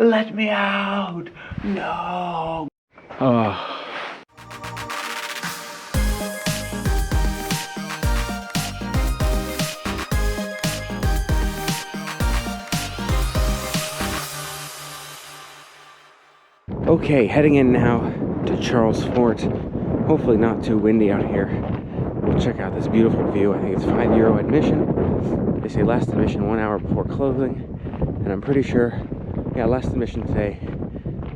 Let me out! No! Oh. Okay, heading in now to Charles Fort. Hopefully not too windy out here. We'll check out this beautiful view. I think it's €5 admission. They say last admission 1 hour before closing. And I'm pretty sure, yeah, last admission today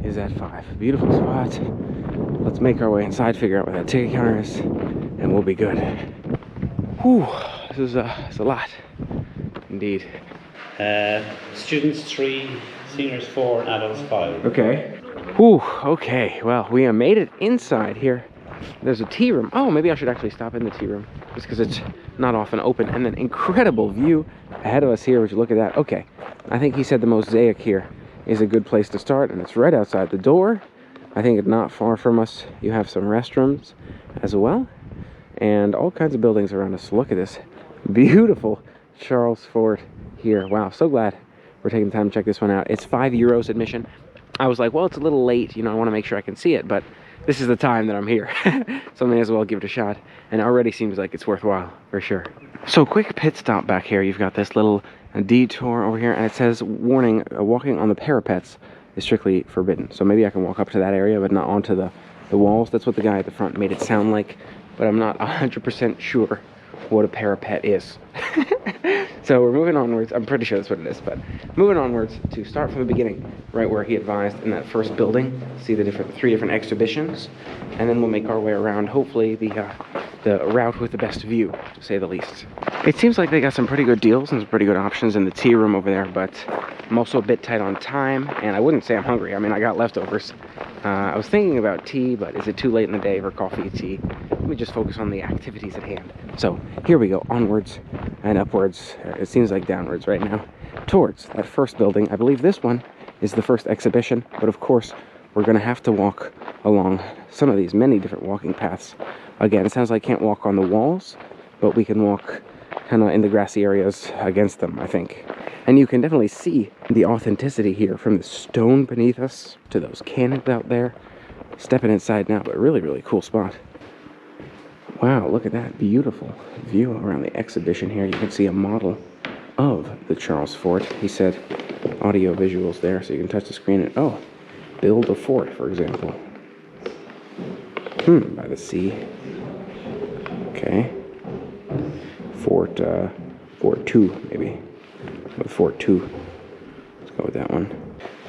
is at 5. Beautiful spot. Let's make our way inside, figure out where that ticket counter is, and we'll be good. Whew, this is a lot, indeed. Students 3, seniors 4, and adults 5. Okay. Whew, okay, well, we made it inside here. There's a tea room. Oh, maybe I should actually stop in the tea room, just because it's not often open. And then incredible view ahead of us here. Would you look at that? Okay, I think he said the mosaic here is a good place to start, and it's right outside the door. I think not far from us, you have some restrooms as well, and all kinds of buildings around us. Look at this beautiful Charles Fort here. Wow, so glad we're taking the time to check this one out. It's €5 admission. I was like, well, it's a little late, you know, I want to make sure I can see it, but this is the time that I'm here, so I may as well give it a shot, and it already seems like it's worthwhile, for sure. So, quick pit stop back here. You've got this little detour over here, and it says, warning, walking on the parapets is strictly forbidden. So maybe I can walk up to that area, but not onto the walls. That's what the guy at the front made it sound like, but I'm not 100% sure what a parapet is. So we're moving onwards. I'm pretty sure that's what it is, but moving onwards to start from the beginning, right where he advised in that first building. See the 3 different exhibitions, and then we'll make our way around, hopefully the route with the best view, to say the least. It seems like they got some pretty good deals and some pretty good options in the tea room over there, but I'm also a bit tight on time, and I wouldn't say I'm hungry. I mean, I got leftovers. I was thinking about tea, but is it too late in the day for coffee and tea? Let me just focus on the activities at hand. So here we go, onwards and upwards. It seems like downwards right now, towards that first building. I believe this one is the first exhibition, but of course we're going to have to walk along some of these many different walking paths. Again, it sounds like I can't walk on the walls, but we can walk kind of in the grassy areas against them, I think. And you can definitely see the authenticity here, from the stone beneath us to those cannons out there. Stepping inside now, but really, really cool spot. Wow, look at that beautiful view around the exhibition here. You can see a model of the Charles Fort. He said audio visuals there, so you can touch the screen and, oh, build a fort, for example. By the sea. Okay. Fort 2, maybe. With Fort 2. Let's go with that one.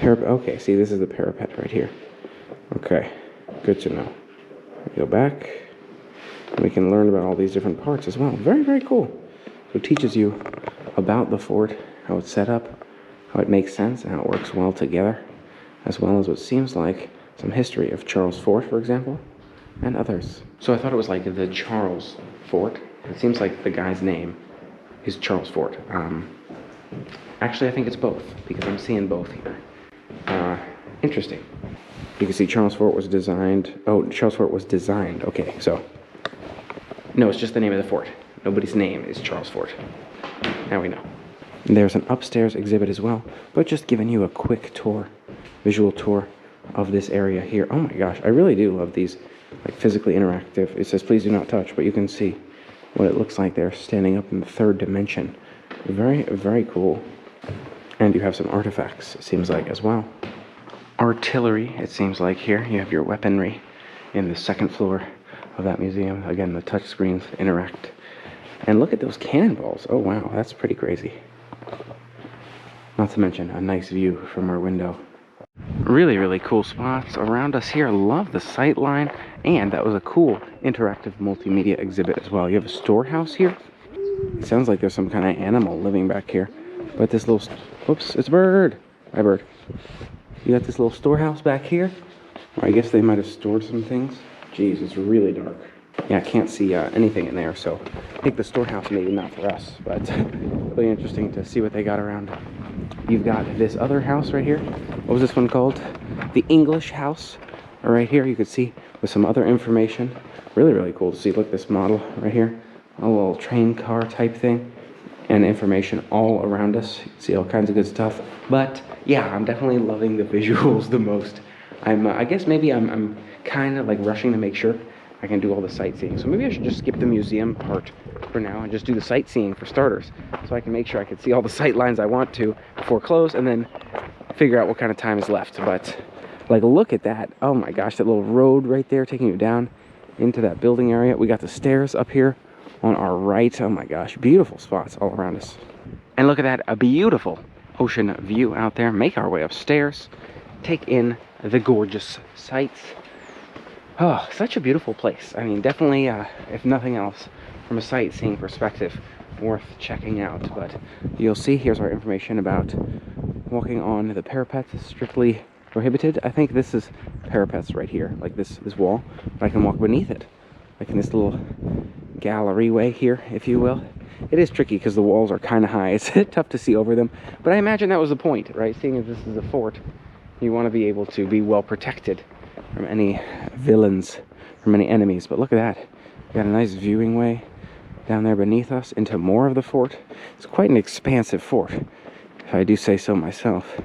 Okay, see, this is the parapet right here. Okay, good to know. We go back. We can learn about all these different parts as well. Very, very cool. So it teaches you about the fort, how it's set up, how it makes sense, and how it works well together, as well as what seems like some history of Charles Fort, for example, and others. So I thought it was like the Charles Fort. It seems like the guy's name is Charles Fort. Actually, I think it's both, because I'm seeing both here. Interesting. You can see Charles Fort was designed. Oh, Charles Fort was designed. Okay, so no, it's just the name of the fort. Nobody's name is Charles Fort. Now we know. There's an upstairs exhibit as well, but just giving you a quick tour, visual tour of this area here. Oh my gosh, I really do love these, like, physically interactive. It says please do not touch, but you can see what it looks like there, standing up in the 3rd dimension. Very, very cool. And you have some artifacts, it seems like, as well. Artillery, it seems like here. You have your weaponry in the 2nd floor of that museum. Again, the touch screens interact. And look at those cannonballs. Oh wow, that's pretty crazy. Not to mention a nice view from our window. Really, really cool spots around us here. Love the sight line. And that was a cool interactive multimedia exhibit as well. You have a storehouse here. It sounds like there's some kind of animal living back here. But this little, whoops, it's a bird. Hi, bird. You got this little storehouse back here. Or I guess they might have stored some things. Jeez, it's really dark. Yeah, I can't see anything in there, so I think the storehouse maybe not for us, but really interesting to see what they got around. You've got this other house right here. What was this one called? The English house. Right here, you can see with some other information. Really, really cool to see. Look, this model right here. A little train car type thing. And information all around us. You can see all kinds of good stuff. But yeah, I'm definitely loving the visuals the most. I guess maybe I'm kind of like rushing to make sure I can do all the sightseeing. So maybe I should just skip the museum part for now and just do the sightseeing for starters, so I can make sure I can see all the sight lines I want to before close, and then figure out what kind of time is left. But like, look at that. Oh my gosh, that little road right there taking you down into that building area. We got the stairs up here on our right. Oh my gosh, beautiful spots all around us. And look at that, a beautiful ocean view out there. Make our way upstairs, take in the gorgeous sights. Oh, such a beautiful place. I mean, definitely, if nothing else, from a sightseeing perspective, worth checking out. But you'll see, here's our information about walking on the parapets is strictly prohibited. I think this is parapets right here, like this wall, but I can walk beneath it, like in this little gallery way here, if you will. It is tricky because the walls are kind of high. It's tough to see over them, but I imagine that was the point, right? Seeing as this is a fort, you want to be able to be well protected from any villains, from any enemies. But look at that. We got a nice viewing way down there beneath us into more of the fort. It's quite an expansive fort, if I do say so myself.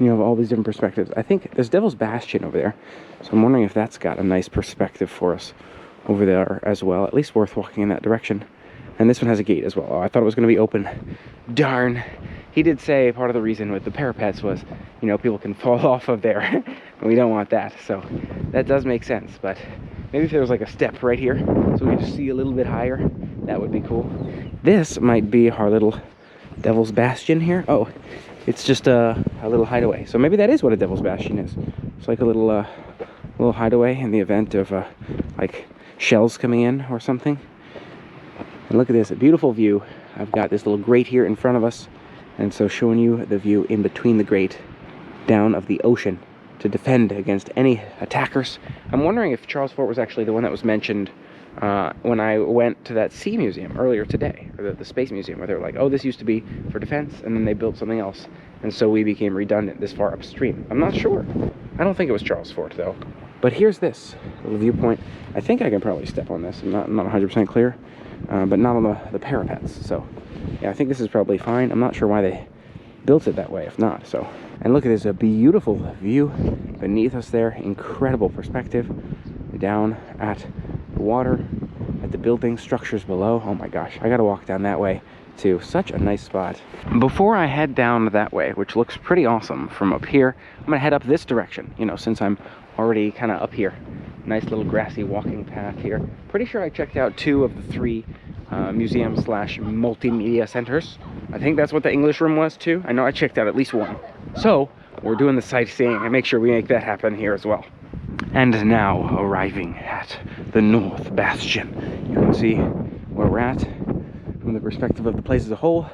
You have all these different perspectives. I think there's Devil's Bastion over there, so I'm wondering if that's got a nice perspective for us over there as well. At least worth walking in that direction. And this one has a gate as well. Oh, I thought it was going to be open. Darn. He did say part of the reason with the parapets was, you know, people can fall off of there. And we don't want that. So that does make sense. But maybe if there was like a step right here, so we could just see a little bit higher, that would be cool. This might be our little Devil's Bastion here. Oh, it's just a little hideaway. So maybe that is what a Devil's Bastion is. It's like a little hideaway in the event of like shells coming in or something. And look at this, a beautiful view. I've got this little grate here in front of us, and so showing you the view in between the grate down of the ocean to defend against any attackers. I'm wondering if Charles Fort was actually the one that was mentioned when I went to that sea museum earlier today, or the space museum, where they were like, oh, this used to be for defense, and then they built something else, and so we became redundant this far upstream. I'm not sure. I don't think it was Charles Fort, though. But here's this little viewpoint. I think I can probably step on this. I'm not 100% clear. But not on the parapets. So yeah, I think this is probably fine. I'm not sure why they built it that way if not. So, and look at this, a beautiful view beneath us there. Incredible perspective down at the water, at the building structures below. Oh my gosh, I gotta walk down that way too. Such a nice spot. Before I head down that way, which looks pretty awesome from up here, I'm gonna head up this direction, you know, since I'm already kind of up here. Nice little grassy walking path here. Pretty sure I checked out 2 of the 3 museum/multimedia centers. I think that's what the English room was too. I know I checked out at least 1. So we're doing the sightseeing and make sure we make that happen here as well. And now arriving at the North Bastion. You can see where we're at from the perspective of the place as a whole.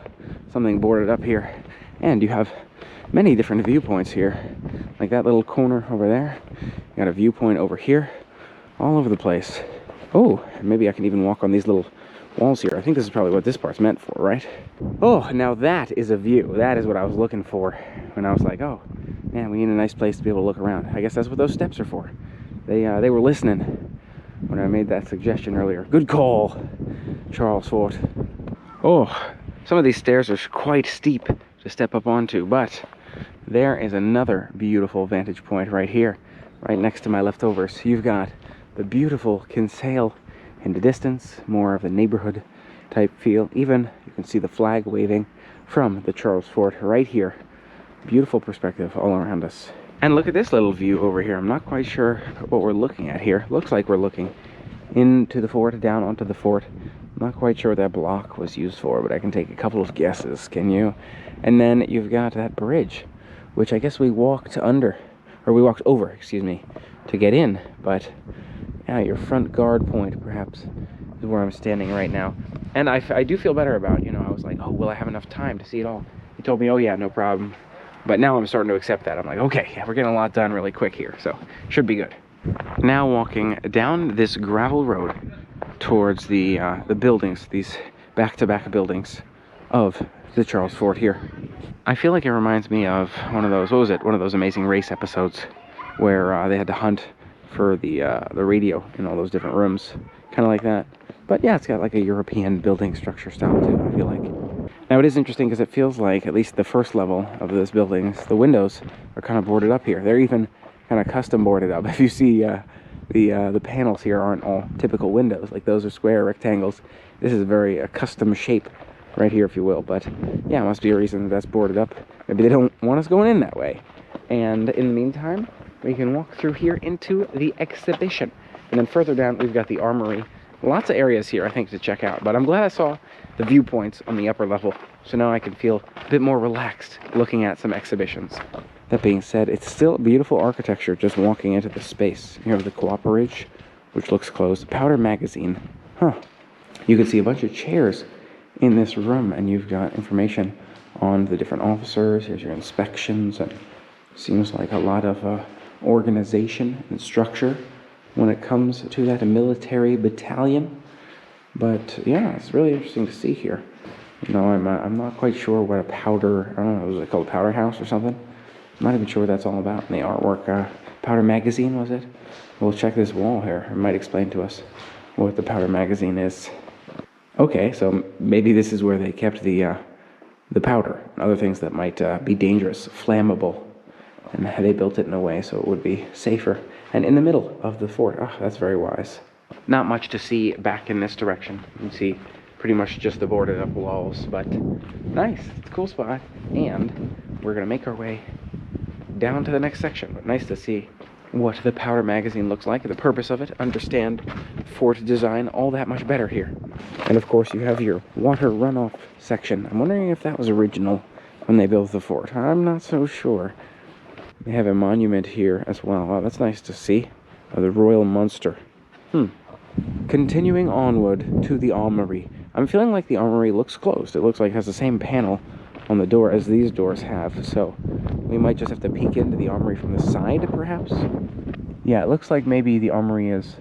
Something boarded up here, and you have many different viewpoints here, like that little corner over there. You got a viewpoint over here, all over the place. Oh, maybe I can even walk on these little walls here. I think this is probably what this part's meant for, right? Oh, now that is a view. That is what I was looking for when I was like, oh man, we need a nice place to be able to look around. I guess that's what those steps are for. They were listening when I made that suggestion earlier. Good call, Charles Fort. Oh, some of these stairs are quite steep to step up onto, but there is another beautiful vantage point right here, right next to my leftovers. You've got the beautiful Kinsale in the distance, more of the neighborhood type feel. Even you can see the flag waving from the Charles Fort right here. Beautiful perspective all around us. And look at this little view over here. I'm not quite sure what we're looking at here. Looks like we're looking into the fort, down onto the fort. I'm not quite sure what that block was used for, but I can take a couple of guesses. Can you? And then you've got that bridge, which I guess we walked under, or we walked over, excuse me, to get in. But yeah, your front guard point perhaps is where I'm standing right now. And I do feel better about, you know, I was like, oh, will I have enough time to see it all? He told me, oh yeah, no problem. But now I'm starting to accept that. I'm like, okay, yeah, we're getting a lot done really quick here, so should be good. Now walking down this gravel road towards the buildings, these back-to-back buildings of the Charles Fort here. I feel like it reminds me of one of those, what was it? One of those Amazing Race episodes where they had to hunt for the radio in all those different rooms, kind of like that. But yeah, it's got like a European building structure style too, I feel like. Now it is interesting because it feels like at least the first level of this building, the windows are kind of boarded up here. They're even kind of custom boarded up. If you see the panels here aren't all typical windows, like those are square rectangles. This is a very custom shape right here, if you will. But yeah, it must be a reason that's boarded up. Maybe they don't want us going in that way. And in the meantime, we can walk through here into the exhibition. And then further down, we've got the armory. Lots of areas here, I think, to check out. But I'm glad I saw the viewpoints on the upper level, so now I can feel a bit more relaxed looking at some exhibitions. That being said, it's still beautiful architecture just walking into the space. You have the Cooperage, which looks closed. Powder Magazine. Huh. You can see a bunch of chairs in this room, and you've got information on the different officers. Here's your inspections, and seems like a lot of organization and structure when it comes to that military battalion. But yeah, it's really interesting to see here. You know, I'm not quite sure what a powder, I don't know, was it called a powder house or something? I'm not even sure what that's all about. And the artwork, Powder Magazine, was it? We'll check this wall here. It might explain to us what the Powder Magazine is. Okay, so maybe this is where they kept the powder and other things that might be dangerous, flammable. And they built it in a way so it would be safer. And in the middle of the fort. Oh, that's very wise. Not much to see back in this direction. You can see pretty much just the boarded up walls, but nice. It's a cool spot. And we're gonna make our way down to the next section. But nice to see what the Powder Magazine looks like, the purpose of it, understand fort design all that much better here. And of course you have your water runoff section. I'm wondering if that was original when they built the fort. I'm not so sure. They have a monument here as well. Wow, that's nice to see. The Royal Munster. Continuing onward to the armory. I'm feeling like the armory looks closed. It looks like it has the same panel on the door as these doors have. So we might just have to peek into the armory from the side, perhaps. Yeah, it looks like maybe the armory is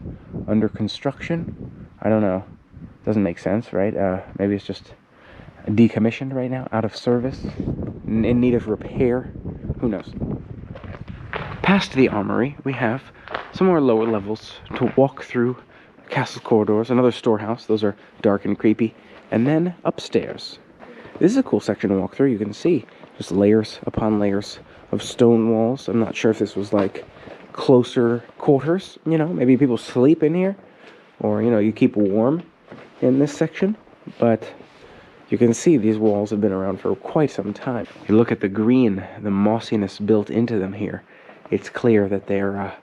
under construction. I don't know. Doesn't make sense, right? Maybe it's just decommissioned right now, out of service, in need of repair. Who knows? Past the armory, we have some more lower levels to walk through. Castle corridors, another storehouse. Those are dark and creepy. And then upstairs. This is a cool section to walk through. You can see just layers upon layers of stone walls. I'm not sure if this was like closer quarters. You know, maybe people sleep in here. Or, you know, you keep warm in this section. But you can see these walls have been around for quite some time. You look at the green, the mossiness built into them here. It's clear that they're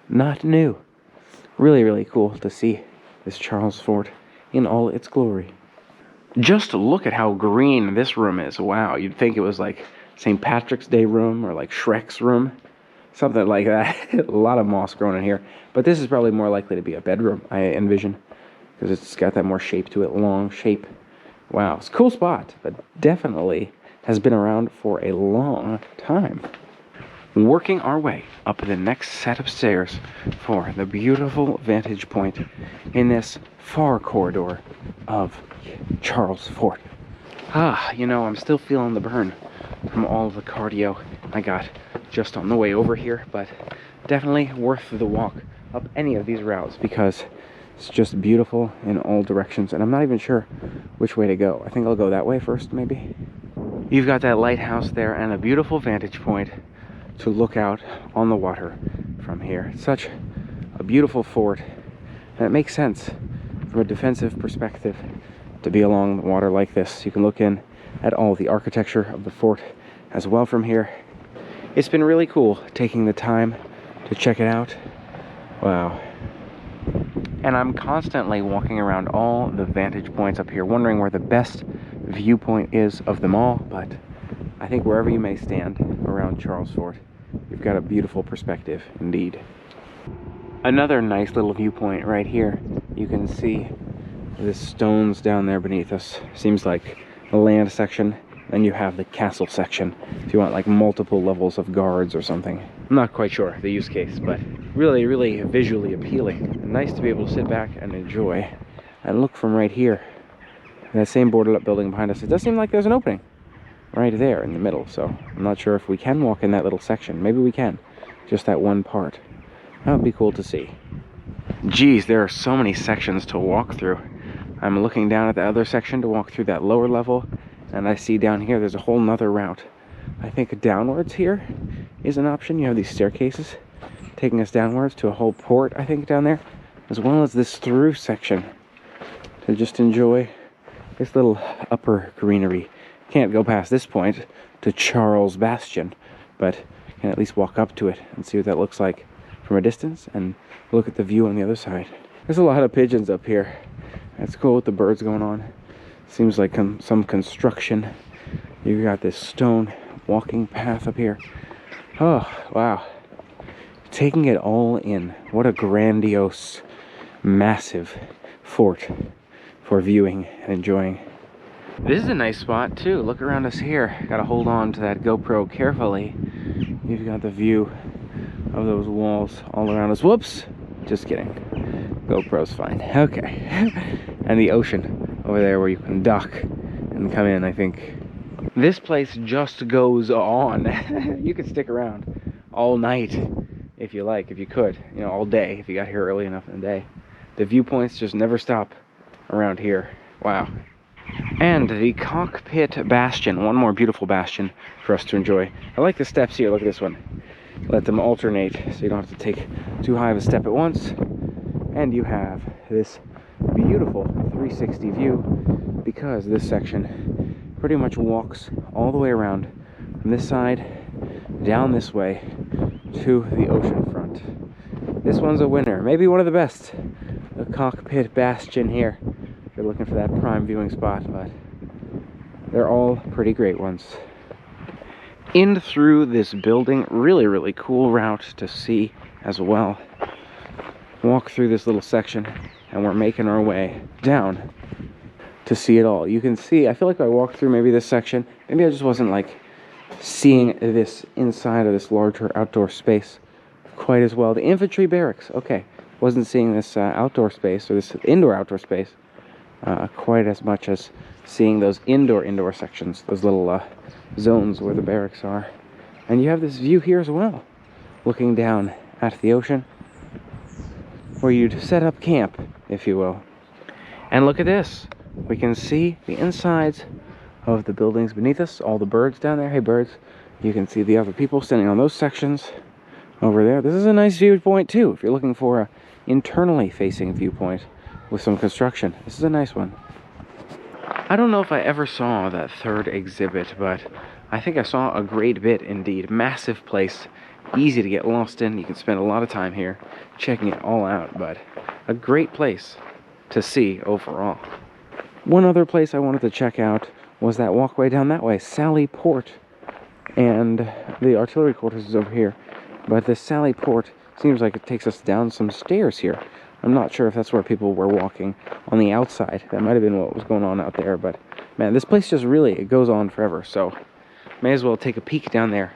not new. Really, really cool to see this Charles Fort in all its glory. Just look at how green this room is. Wow, you'd think it was like St. Patrick's Day room or like Shrek's room. Something like that. A lot of moss growing in here. But this is probably more likely to be a bedroom, I envision. Because it's got that more shape to it, long shape. Wow, it's a cool spot, but definitely has been around for a long time. Working our way up the next set of stairs for the beautiful vantage point in this far corridor of Charles Fort. You know, I'm still feeling the burn from all the cardio I got just on the way over here, but definitely worth the walk up any of these routes because it's just beautiful in all directions, and I'm not even sure which way to go. I think I'll go that way first, maybe. You've got that lighthouse there and a beautiful vantage point to look out on the water from here. It's such a beautiful fort, and it makes sense from a defensive perspective to be along the water like this. You can look in at all the architecture of the fort as well from here. It's been really cool taking the time to check it out. Wow. And I'm constantly walking around all the vantage points up here, wondering where the best viewpoint is of them all, but I think wherever you may stand around Charles Fort, you've got a beautiful perspective indeed. Another nice little viewpoint right here. You can see the stones down there beneath us. Seems like the land section. Then you have the castle section if you want like multiple levels of guards or something. I'm not quite sure the use case, but really, really visually appealing. And nice to be able to sit back and enjoy and look from right here. That same boarded up building behind us. It does seem like there's an opening right there in the middle, so I'm not sure if we can walk in that little section. Maybe we can, just that one part. That would be cool to see. Geez, there are so many sections to walk through. I'm looking down at the other section to walk through that lower level, And I see down here there's a whole nother route. I think downwards here is an option. You have these staircases taking us downwards to a whole port, I think, down there, as well as this through section to just enjoy this little upper greenery. Can't go past this point to Charles Bastion, but can at least walk up to it and see what that looks like from a distance and look at the view on the other side. There's a lot of pigeons up here. That's cool with the birds going on. Seems like some construction. You've got this stone walking path up here. Oh, wow. Taking it all in. What a grandiose, massive fort for viewing and enjoying. This is a nice spot too. Look around us here. Gotta hold on to that GoPro carefully. You've got the view of those walls all around us. Whoops! Just kidding. GoPro's fine. Okay. And the ocean over there where you can dock and come in, I think. This place just goes on. You could stick around all night if you like, if you could. You know, all day if you got here early enough in the day. The viewpoints just never stop around here. Wow. And the cockpit bastion. One more beautiful bastion for us to enjoy. I like the steps here. Look at this one. Let them alternate so you don't have to take too high of a step at once. And you have this beautiful 360 view because this section pretty much walks all the way around from this side down this way to the ocean front. This one's a winner. Maybe one of the best. The cockpit bastion here. If you're looking for that prime viewing spot, but they're all pretty great ones. In through this building, really cool route to see as well. Walk through this little section and we're making our way down to see it all. You can see, I feel like I walked through maybe this section, maybe I just wasn't like seeing this inside of this larger outdoor space quite as well. The infantry barracks, okay, wasn't seeing this outdoor space or this indoor-outdoor space quite as much as seeing those indoor sections, those little zones where the barracks are. And you have this view here as well, looking down at the ocean, where you'd set up camp, if you will. And look at this. We can see the insides of the buildings beneath us, all the birds down there. Hey, birds. You can see the other people standing on those sections over there. This is a nice viewpoint, too, if you're looking for a internally facing viewpoint with some construction. This is a nice one. I don't know if I ever saw that third exhibit, but I think I saw a great bit indeed. Massive place, easy to get lost in. You can spend a lot of time here checking it all out, but a great place to see overall. One other place I wanted to check out was that walkway down that way, Sally Port. And the artillery quarters is over here, but the Sally Port seems like it takes us down some stairs here. I'm not sure if that's where people were walking on the outside. That might have been what was going on out there, but man, this place just really, it goes on forever, so may as well take a peek down there,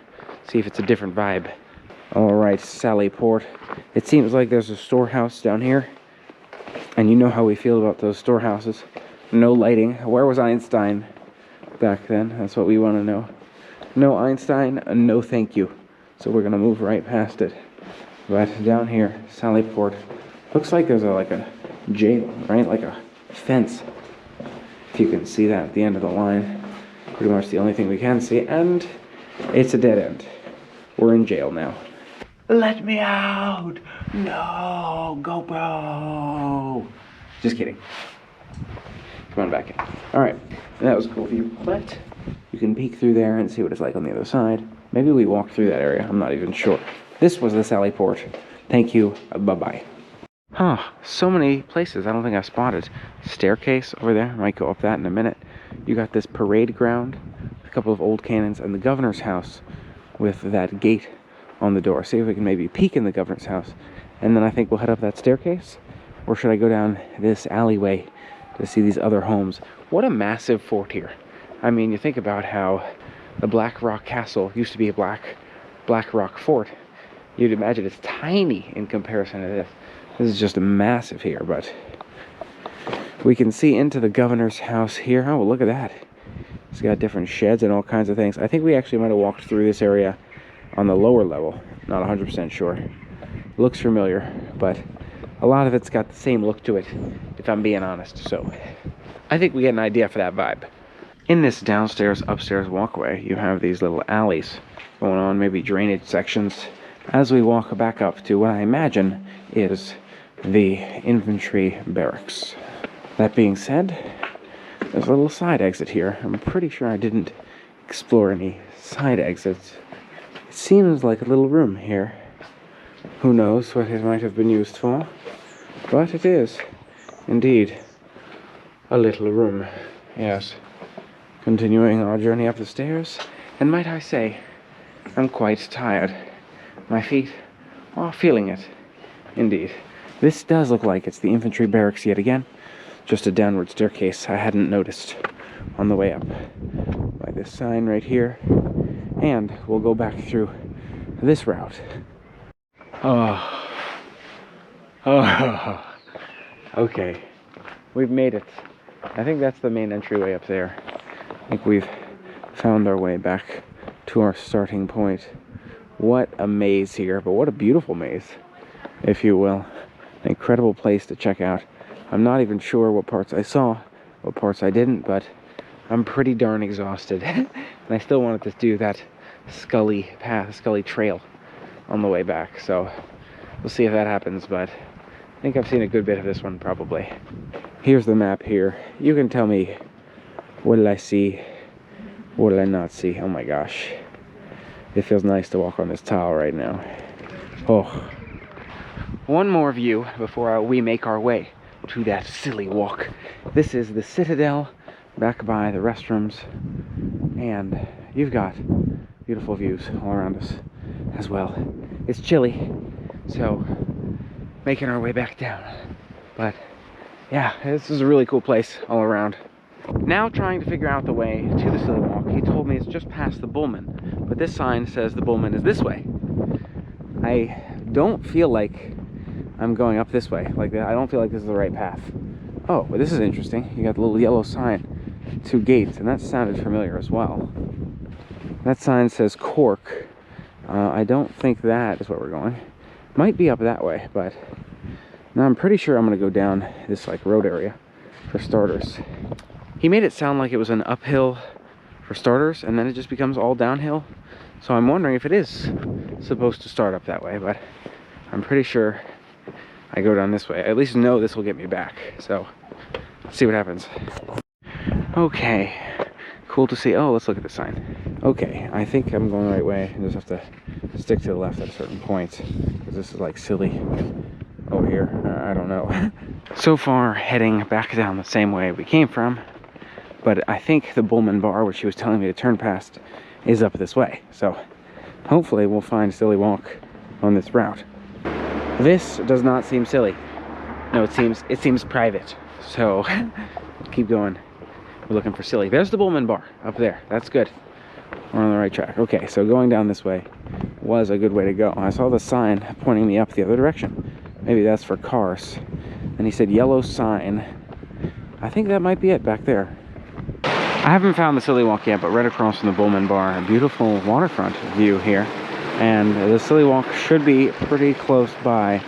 see if it's a different vibe. All right, Sally Port. It seems like there's a storehouse down here, and you know how we feel about those storehouses. No lighting. Where was Einstein back then? That's what we want to know. No Einstein, no thank you. So we're gonna move right past it. But down here, Sally Port. Looks like there's like a jail, right? Like a fence. If you can see that at the end of the line. Pretty much the only thing we can see, and it's a dead end. We're in jail now. Let me out! No, GoPro! Just kidding. Come on back in. Alright, that was a cool view, but you can peek through there and see what it's like on the other side. Maybe we walked through that area, I'm not even sure. This was the Sally Port. Thank you, bye-bye. Huh, so many places I don't think I spotted. Staircase over there, might go up that in a minute. You got this parade ground, a couple of old cannons, and the governor's house with that gate on the door. See if we can maybe peek in the governor's house. And then I think we'll head up that staircase. Or should I go down this alleyway to see these other homes? What a massive fort here. I mean, you think about how the Black Rock Castle used to be a Black Rock Fort. You'd imagine it's tiny in comparison to this. This is just massive here, but we can see into the governor's house here. Oh, look at that. It's got different sheds and all kinds of things. I think we actually might have walked through this area on the lower level. Not 100% sure. Looks familiar, but a lot of it's got the same look to it, if I'm being honest. So I think we get an idea for that vibe. In this downstairs, upstairs walkway, you have these little alleys going on, maybe drainage sections, as we walk back up to what I imagine is the infantry barracks. That being said, there's a little side exit here. I'm pretty sure I didn't explore any side exits. It seems like a little room here. Who knows what it might have been used for, but it is indeed a little room. Yes. Continuing our journey up the stairs, and might I say, I'm quite tired. My feet are feeling it, indeed. This does look like it's the infantry barracks yet again, just a downward staircase I hadn't noticed on the way up. By this sign right here, and we'll go back through this route. Oh, okay, we've made it. I think that's the main entryway up there. I think we've found our way back to our starting point. What a maze here, but what a beautiful maze, if you will. An incredible place to check out. I'm not even sure what parts I saw, what parts I didn't, but I'm pretty darn exhausted. And I still wanted to do that scilly path, scilly trail on the way back, so we'll see if that happens, but I think I've seen a good bit of this one probably. Here's the map here. You can tell me, what did I see? What did I not see? Oh my gosh. It feels nice to walk on this tile right now. Oh. One more view before we make our way to that silly walk. This is the Citadel back by the restrooms, and you've got beautiful views all around us as well. It's chilly, so making our way back down. But yeah, this is a really cool place all around. Now trying to figure out the way to the silly walk. He told me it's just past the Bullman, but this sign says the Bullman is this way. I don't feel like I'm going up this way. Like, I don't feel like this is the right path. Oh, but this is interesting. You got the little yellow sign, 2 gates, and that sounded familiar as well. That sign says cork. I don't think that is where we're going. Might be up that way, but now I'm pretty sure I'm going to go down this like road area for starters. He made it sound like it was an uphill for starters, and then it just becomes all downhill. So I'm wondering if it is supposed to start up that way, but I'm pretty sure I go down this way. I at least know this will get me back, so let's see what happens. Okay, cool to see. Oh, let's look at the sign. Okay, I think I'm going the right way. I just have to stick to the left at a certain point, because this is like silly over here. I don't know. So far, heading back down the same way we came from, but I think the Bullman bar, which he was telling me to turn past, is up this way. So hopefully we'll find silly walk on this route. This does not seem silly. No, it seems private. So keep going. We're looking for silly. There's the Bullman bar up there. That's good. We're on the right track. Okay, so going down this way was a good way to go. I saw the sign pointing me up the other direction. Maybe that's for cars. And he said yellow sign. I think that might be it back there. I haven't found the silly walk yet, but right across from the Bullman bar, a beautiful waterfront view here. And the silly walk should be pretty close by.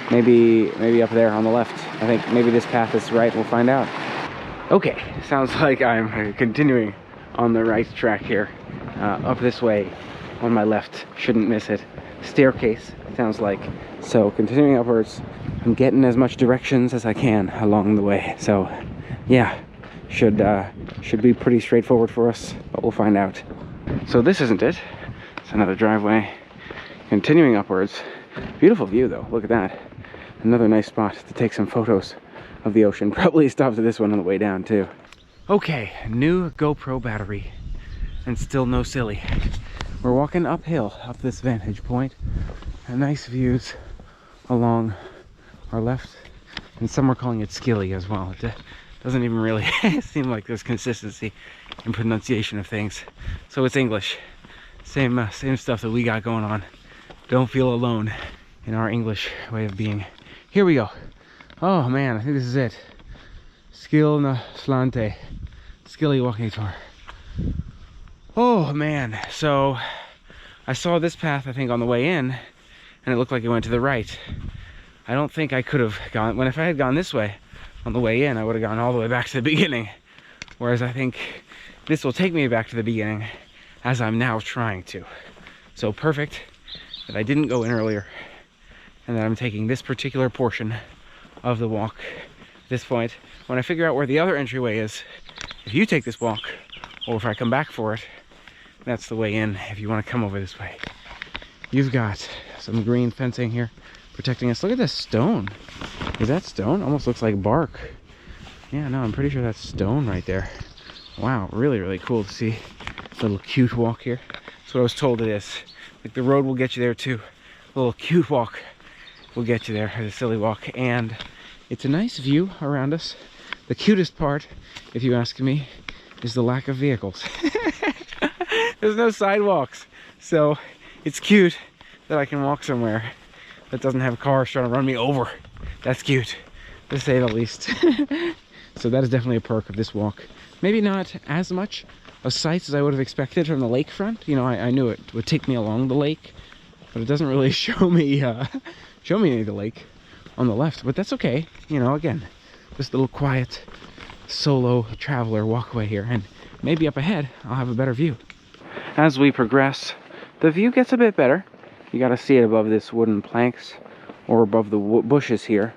Maybe up there on the left. I think maybe this path is right. We'll find out. Okay, sounds like I'm continuing on the right track here. Up this way on my left. Shouldn't miss it. Staircase, sounds like. So continuing upwards. I'm getting as much directions as I can along the way. So yeah, should be pretty straightforward for us, but we'll find out. So this isn't it. It's another driveway. Continuing upwards. Beautiful view though, look at that. Another nice spot to take some photos of the ocean. Probably stopped at this one on the way down too. Okay, new GoPro battery and still no silly. We're walking uphill up this vantage point, and nice views along our left, and some are calling it skilly as well. It doesn't even really seem like there's consistency in pronunciation of things, so it's English. Same stuff that we got going on. Don't feel alone in our English way of being. Here we go. Oh man, I think this is it. Skill na slante. Skilly walking tour. Oh man, so I saw this path I think on the way in, and it looked like it went to the right. I don't think I could have gone, if I had gone this way on the way in, I would have gone all the way back to the beginning. Whereas I think this will take me back to the beginning, as I'm now trying to. So perfect that I didn't go in earlier, and that I'm taking this particular portion of the walk at this point. When I figure out where the other entryway is, if you take this walk, or if I come back for it, that's the way in if you want to come over this way. You've got some green fencing here protecting us. Look at this stone. Is that stone? Almost looks like bark. Yeah, no, I'm pretty sure that's stone right there. Wow, really, really cool to see. Little cute walk here. That's what I was told it is. Like the road will get you there too. A little cute walk will get you there, the silly walk. And it's a nice view around us. The cutest part, if you ask me, is the lack of vehicles. There's no sidewalks. So it's cute that I can walk somewhere that doesn't have cars trying to run me over. That's cute, to say the least. So that is definitely a perk of this walk. Maybe not as much of sights as I would have expected from the lakefront. You know, I knew it would take me along the lake, but it doesn't really show me any of the lake on the left. But that's okay. You know, again, this little quiet solo traveler walkway here, and maybe up ahead I'll have a better view. As we progress, the view gets a bit better. You got to see it above this wooden planks or above the bushes here,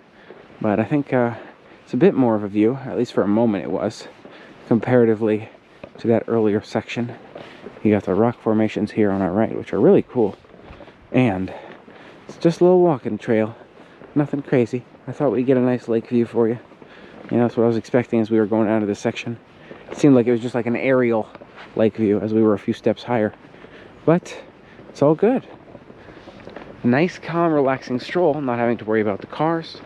but I think it's a bit more of a view, at least for a moment it was, comparatively to that earlier section. You got the rock formations here on our right, which are really cool, and it's just a little walking trail, nothing crazy. I thought we'd get a nice lake view for you. You know, that's what I was expecting as we were going out of this section. It seemed like it was just like an aerial lake view as we were a few steps higher, but it's all good. Nice, calm, relaxing stroll, not having to worry about the cars,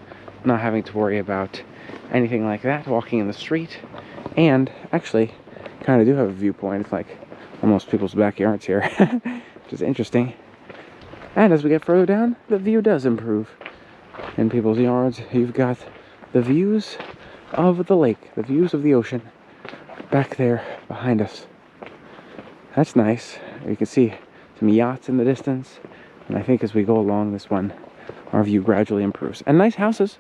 not having to worry about anything like that, walking in the street. And actually kind of do have a viewpoint. It's like almost people's backyards here, which is interesting. And as we get further down, the view does improve. In people's yards, you've got the views of the lake, the views of the ocean back there behind us. That's nice. You can see some yachts in the distance, and I think as we go along this one, our view gradually improves. And nice houses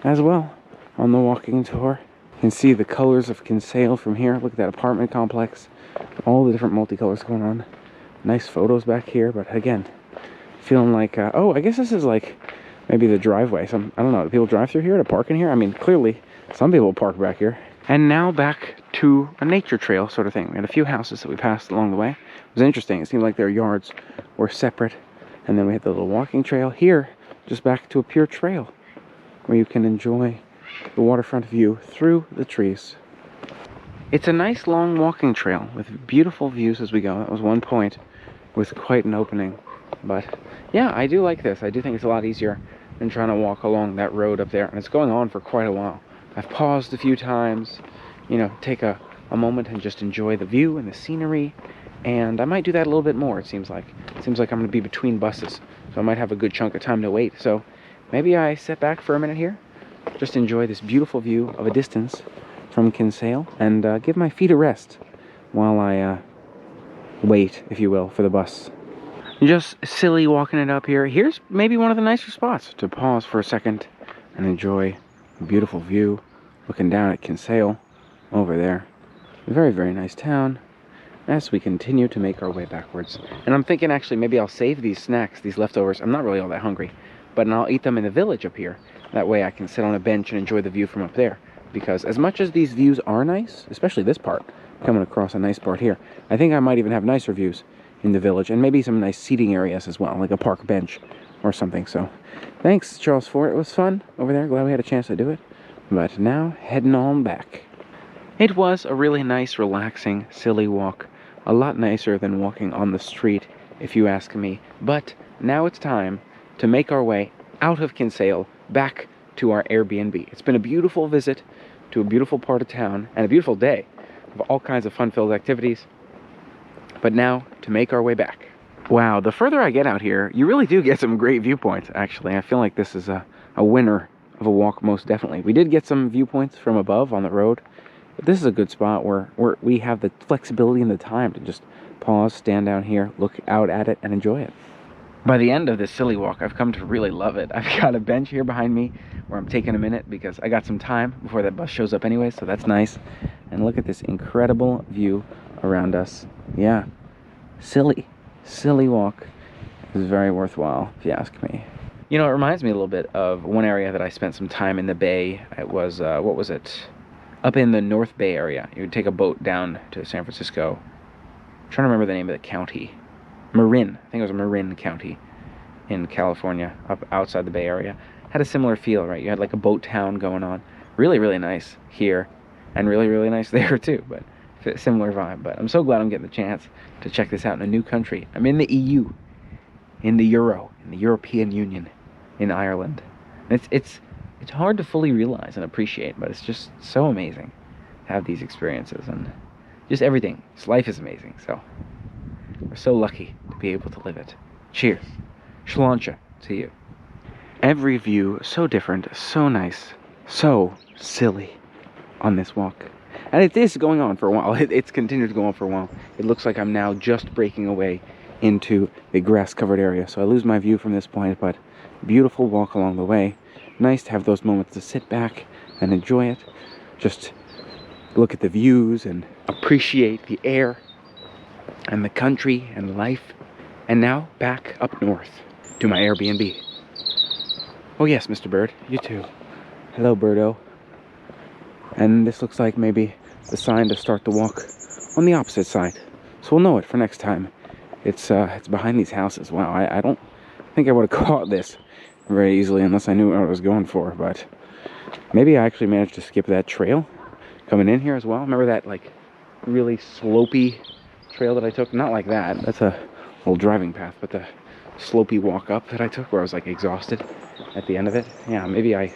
as well on the walking tour. You can see the colors of Kinsale from here. Look at that apartment complex, all the different multicolors going on. Nice photos back here, but again, feeling like oh, I guess this is like maybe the driveway. I don't know, do people drive through here to park in here? I mean, clearly some people park back here. And now back to a nature trail sort of thing. We had a few houses that we passed along the way. It was interesting. It seemed like their yards were separate. And then we had the little walking trail here, just back to a pure trail where you can enjoy the waterfront view through the trees. It's a nice long walking trail with beautiful views as we go. That was one point with quite an opening. But yeah, I do like this. I do think it's a lot easier than trying to walk along that road up there. And it's going on for quite a while. I've paused a few times, you know, take a moment and just enjoy the view and the scenery. And I might do that a little bit more, it seems like. It seems like I'm going to be between buses, so I might have a good chunk of time to wait. So maybe I sit back for a minute here, just enjoy this beautiful view of a distance from Kinsale, and give my feet a rest while I wait, if you will, for the bus. Just silly walking it up here. Here's maybe one of the nicer spots to pause for a second and enjoy a beautiful view, looking down at Kinsale over there. A very, very nice town as we continue to make our way backwards. And I'm thinking actually maybe I'll save these snacks, these leftovers. I'm not really all that hungry, but I'll eat them in the village up here. That way I can sit on a bench and enjoy the view from up there. Because as much as these views are nice, especially this part, coming across a nice part here, I think I might even have nicer views in the village, and maybe some nice seating areas as well, like a park bench or something. So thanks, Charles Fort. It was fun over there. Glad we had a chance to do it. But now heading on back. It was a really nice, relaxing, silly walk. A lot nicer than walking on the street, if you ask me. But now it's time to make our way out of Kinsale back to our Airbnb. It's been a beautiful visit to a beautiful part of town and a beautiful day of all kinds of fun-filled activities. But now to make our way back. Wow, the further I get out here, you really do get some great viewpoints, actually. I feel like this is a winner of a walk, most definitely. We did get some viewpoints from above on the road, but this is a good spot where we have the flexibility and the time to just pause, stand down here, look out at it, and enjoy it. By the end of this silly walk, I've come to really love it. I've got a bench here behind me where I'm taking a minute because I got some time before that bus shows up anyway, so that's nice. And look at this incredible view around us. Yeah, silly walk. It was very worthwhile, if you ask me. You know, it reminds me a little bit of one area that I spent some time in the Bay. It was, what was it? Up in the North Bay area. You would take a boat down to San Francisco. I'm trying to remember the name of the county. Marin. I think it was Marin County in California, up outside the Bay Area. Had a similar feel, right? You had like a boat town going on. Really, really nice here. And really, really nice there too. But similar vibe. But I'm so glad I'm getting the chance to check this out in a new country. I'm in the EU. In the Euro. In the European Union. In Ireland. And it's hard to fully realize and appreciate, but it's just so amazing to have these experiences and just everything. This life is amazing, so we're so lucky to be able to live it. Cheers. Shlancha to you. Every view so different, so nice, so silly on this walk. And it is going on for a while. It's continued to go on for a while. It looks like I'm now just breaking away into the grass-covered area, so I lose my view from this point, but beautiful walk along the way. Nice to have those moments to sit back and enjoy it. Just look at the views and appreciate the air and the country and life. And now back up north to my Airbnb. Oh yes, Mr. Bird, you too. Hello, Birdo. And this looks like maybe the sign to start the walk on the opposite side. So we'll know it for next time. It's behind these houses. Wow, I don't think I would have caught this very easily unless I knew what I was going for, but maybe I actually managed to skip that trail coming in here as well. Remember that like really slopey trail that I took? Not like that. That's a little driving path, but the slopey walk up that I took where I was like exhausted at the end of it. Yeah, maybe I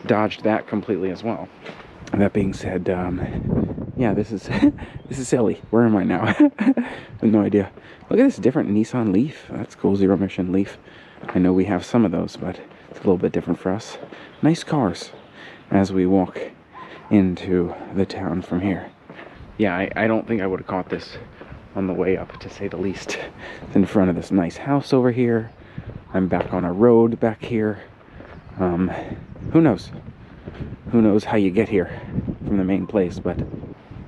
dodged that completely as well. That being said, yeah, this is this is silly. Where am I now? I have no idea. Look at this different Nissan Leaf. That's cool, zero emission Leaf. I know we have some of those, but it's a little bit different for us. Nice cars as we walk into the town from here. Yeah, I don't think I would have caught this on the way up, to say the least. It's in front of this nice house over here. I'm back on a road back here. Who knows? Who knows how you get here from the main place, but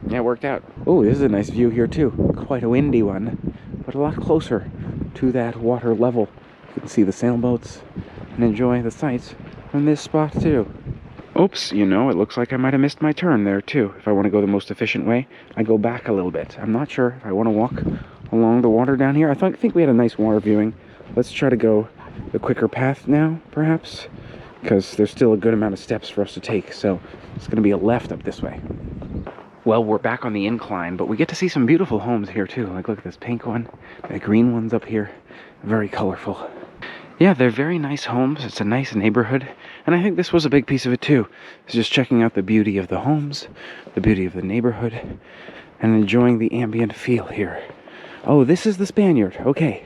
yeah, it worked out. Oh, this is a nice view here too. Quite a windy one, but a lot closer to that water level. You can see the sailboats and enjoy the sights from this spot too. Oops, you know, it looks like I might have missed my turn there too. If I want to go the most efficient way, I go back a little bit. I'm not sure if I want to walk along the water down here. I think we had a nice water viewing. Let's try to go the quicker path now, perhaps, because there's still a good amount of steps for us to take, so it's going to be a left up this way. Well, we're back on the incline, but we get to see some beautiful homes here too. Like, look at this pink one, the green one's up here, very colorful. Yeah, they're very nice homes. It's a nice neighborhood, and I think this was a big piece of it too. It's just checking out the beauty of the homes, the beauty of the neighborhood, and enjoying the ambient feel here. Oh, this is the Spaniard. Okay.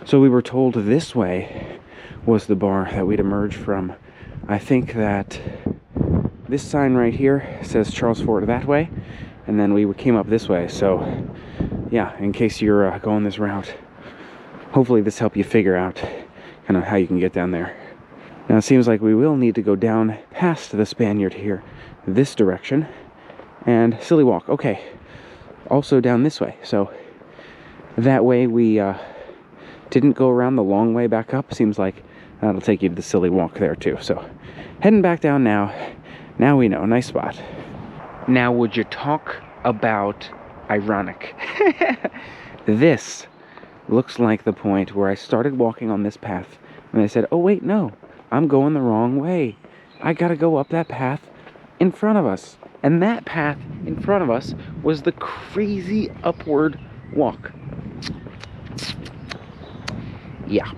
So we were told this way was the bar that we'd emerge from. I think that this sign right here says Charles Fort that way, and then we came up this way. So yeah, in case you're going this route, hopefully this helped you figure out kind of how you can get down there. Now it seems like we will need to go down past the Spaniard here, this direction, and silly walk. Okay, also down this way. So that way we didn't go around the long way back up. Seems like that'll take you to the silly walk there too. So heading back down now. Now we know. Nice spot. Now would you talk about ironic? This looks like the point where I started walking on this path and I said, oh wait, no, I'm going the wrong way. I gotta go up that path in front of us. And that path in front of us was the crazy upward walk. Yeah.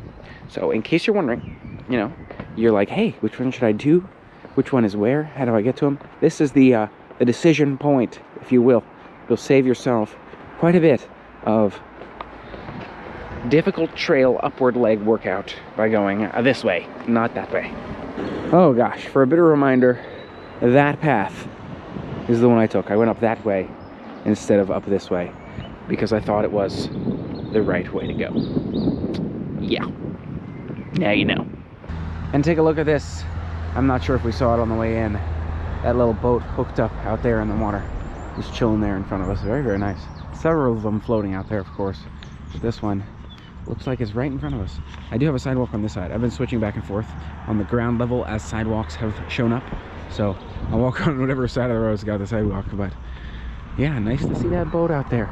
So in case you're wondering, you know, you're like, hey, which one should I do? Which one is where? How do I get to them? This is the decision point, if you will. You'll save yourself quite a bit of difficult trail upward leg workout by going this way, not that way. Oh gosh, for a bit of a reminder, that path is the one I took. I went up that way instead of up this way because I thought it was the right way to go. Yeah. Now you know. And take a look at this. I'm not sure if we saw it on the way in. That little boat hooked up out there in the water. Just chilling there in front of us. Very, very nice. Several of them floating out there, of course. But this one looks like it's right in front of us. I do have a sidewalk on this side. I've been switching back and forth on the ground level as sidewalks have shown up. So I'll walk on whatever side of the road's got the sidewalk. But yeah, nice to see that boat out there.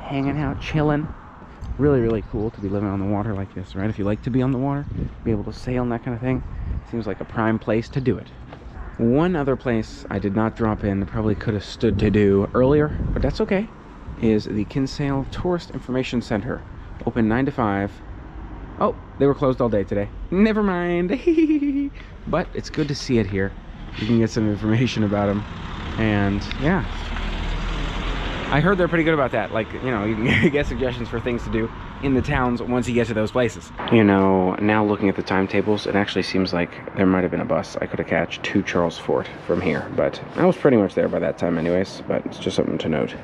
Hanging out, chilling. Really, really cool to be living on the water like this, right? If you like to be on the water, be able to sail and that kind of thing, seems like a prime place to do it. One other place I did not drop in, probably could have stood to do earlier, but that's okay, is the Kinsale Tourist Information Center. Open 9 to 5. Oh, they were closed all day today. Never mind. But it's good to see it here. You can get some information about them. And yeah, I heard they're pretty good about that. Like, you know, you can get suggestions for things to do in the towns once you get to those places. You know, now looking at the timetables, it actually seems like there might have been a bus I could have catch to Charles Fort from here, but I was pretty much there by that time anyways, but it's just something to note.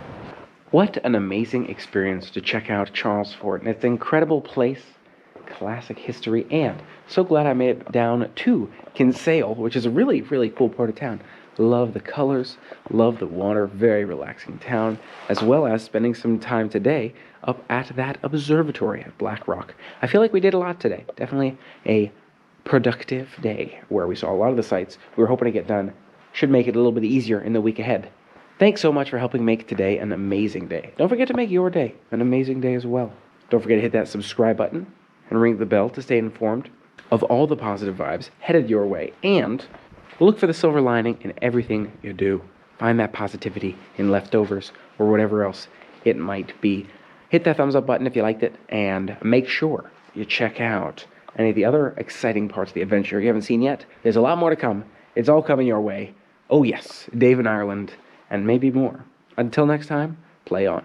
What an amazing experience to check out Charles Fort, and it's an incredible place, classic history, and so glad I made it down to Kinsale, which is a really, really cool part of town. Love the colors, love the water, very relaxing town, as well as spending some time today up at that observatory at Black Rock. I feel like we did a lot today. Definitely a productive day where we saw a lot of the sights we were hoping to get done. Should make it a little bit easier in the week ahead. Thanks so much for helping make today an amazing day. Don't forget to make your day an amazing day as well. Don't forget to hit that subscribe button and ring the bell to stay informed of all the positive vibes headed your way, and look for the silver lining in everything you do. Find that positivity in leftovers or whatever else it might be. Hit that thumbs up button if you liked it, and make sure you check out any of the other exciting parts of the adventure you haven't seen yet. There's a lot more to come. It's all coming your way. Oh yes, Dave in Ireland, and maybe more. Until next time, play on.